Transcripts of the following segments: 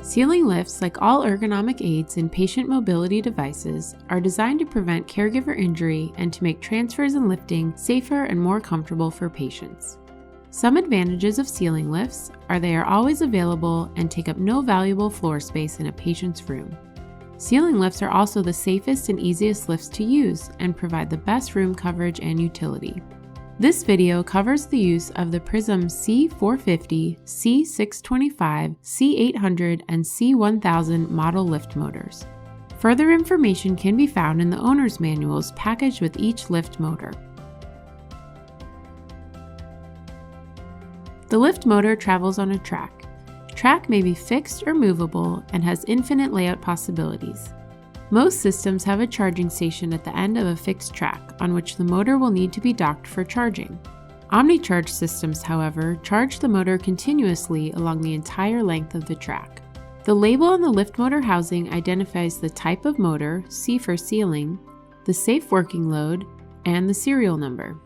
Ceiling lifts, like all ergonomic aids in patient mobility devices, are designed to prevent caregiver injury and to make transfers and lifting safer and more comfortable for patients. Some advantages of ceiling lifts are they are always available and take up no valuable floor space in a patient's room. Ceiling lifts are also the safest and easiest lifts to use and provide the best room coverage and utility. This video covers the use of the Prism C450, C625, C800, and C1000 model lift motors. Further information can be found in the owner's manuals packaged with each lift motor. The lift motor travels on a track. Track may be fixed or movable and has infinite layout possibilities. Most systems have a charging station at the end of a fixed track on which the motor will need to be docked for charging. Omnicharge systems, however, charge the motor continuously along the entire length of the track. The label on the lift motor housing identifies the type of motor, C for ceiling, the safe working load, and the serial number.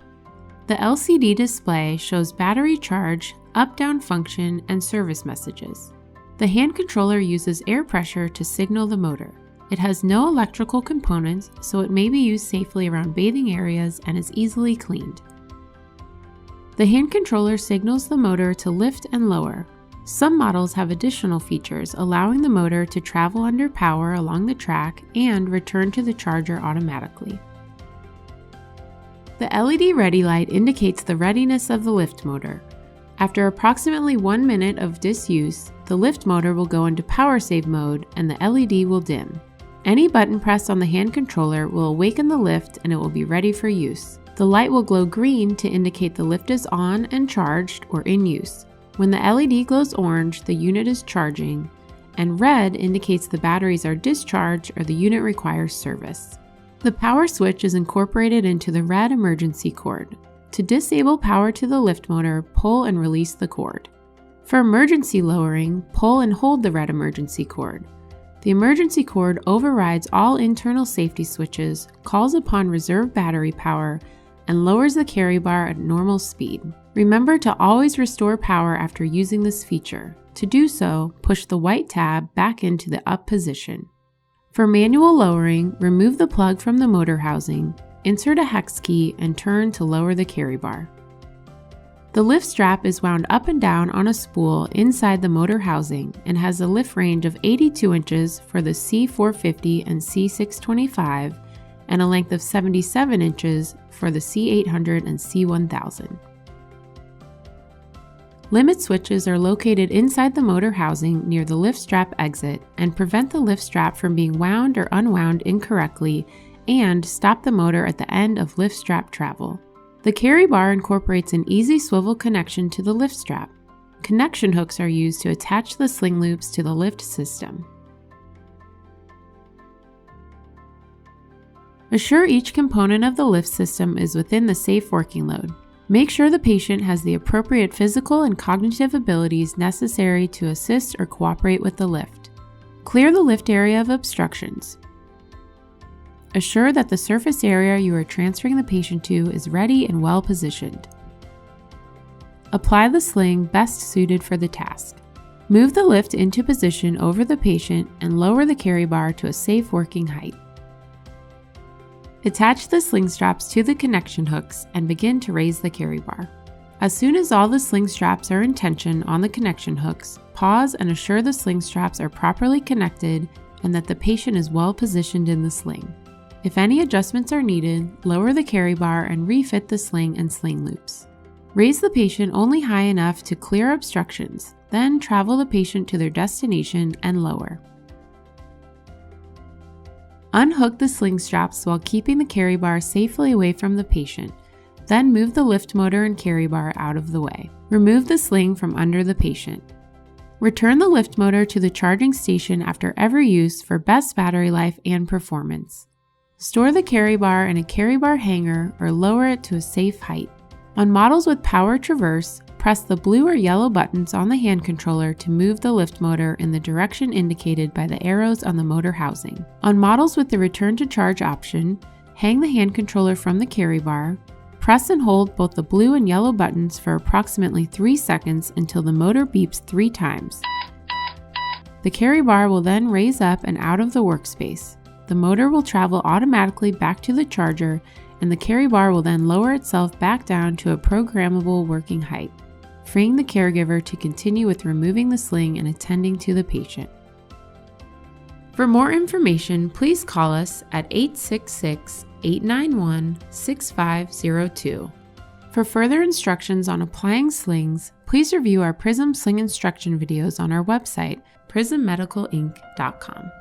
The LCD display shows battery charge, up-down function, and service messages. The hand controller uses air pressure to signal the motor. It has no electrical components, so it may be used safely around bathing areas and is easily cleaned. The hand controller signals the motor to lift and lower. Some models have additional features allowing the motor to travel under power along the track and return to the charger automatically. The LED ready light indicates the readiness of the lift motor. After approximately 1 minute of disuse, the lift motor will go into power save mode and the LED will dim. Any button pressed on the hand controller will awaken the lift and it will be ready for use. The light will glow green to indicate the lift is on and charged or in use. When the LED glows orange, the unit is charging, and red indicates the batteries are discharged or the unit requires service. The power switch is incorporated into the red emergency cord. To disable power to the lift motor, pull and release the cord. For emergency lowering, pull and hold the red emergency cord. The emergency cord overrides all internal safety switches, calls upon reserve battery power, and lowers the carry bar at normal speed. Remember to always restore power after using this feature. To do so, push the white tab back into the up position. For manual lowering, remove the plug from the motor housing, insert a hex key, and turn to lower the carry bar. The lift strap is wound up and down on a spool inside the motor housing and has a lift range of 82 inches for the C450 and C625 and a length of 77 inches for the C800 and C1000. Limit switches are located inside the motor housing near the lift strap exit and prevent the lift strap from being wound or unwound incorrectly and stop the motor at the end of lift strap travel. The carry bar incorporates an easy swivel connection to the lift strap. Connection hooks are used to attach the sling loops to the lift system. Assure each component of the lift system is within the safe working load. Make sure the patient has the appropriate physical and cognitive abilities necessary to assist or cooperate with the lift. Clear the lift area of obstructions. Assure that the surface area you are transferring the patient to is ready and well positioned. Apply the sling best suited for the task. Move the lift into position over the patient and lower the carry bar to a safe working height. Attach the sling straps to the connection hooks and begin to raise the carry bar. As soon as all the sling straps are in tension on the connection hooks, pause and assure the sling straps are properly connected and that the patient is well positioned in the sling. If any adjustments are needed, lower the carry bar and refit the sling and sling loops. Raise the patient only high enough to clear obstructions, then travel the patient to their destination and lower. Unhook the sling straps while keeping the carry bar safely away from the patient, then move the lift motor and carry bar out of the way. Remove the sling from under the patient. Return the lift motor to the charging station after every use for best battery life and performance. Store the carry bar in a carry bar hanger or lower it to a safe height. On models with power traverse, press the blue or yellow buttons on the hand controller to move the lift motor in the direction indicated by the arrows on the motor housing. On models with the return to charge option, hang the hand controller from the carry bar, Press and hold both the blue and yellow buttons for approximately 3 seconds until the motor beeps 3 times. The carry bar will then raise up and out of the workspace. The motor will travel automatically back to the charger, and the carry bar will then lower itself back down to a programmable working height, freeing the caregiver to continue with removing the sling and attending to the patient. For more information, please call us at 866-891-6502. For further instructions on applying slings, please review our Prism sling instruction videos on our website, prismmedicalinc.com.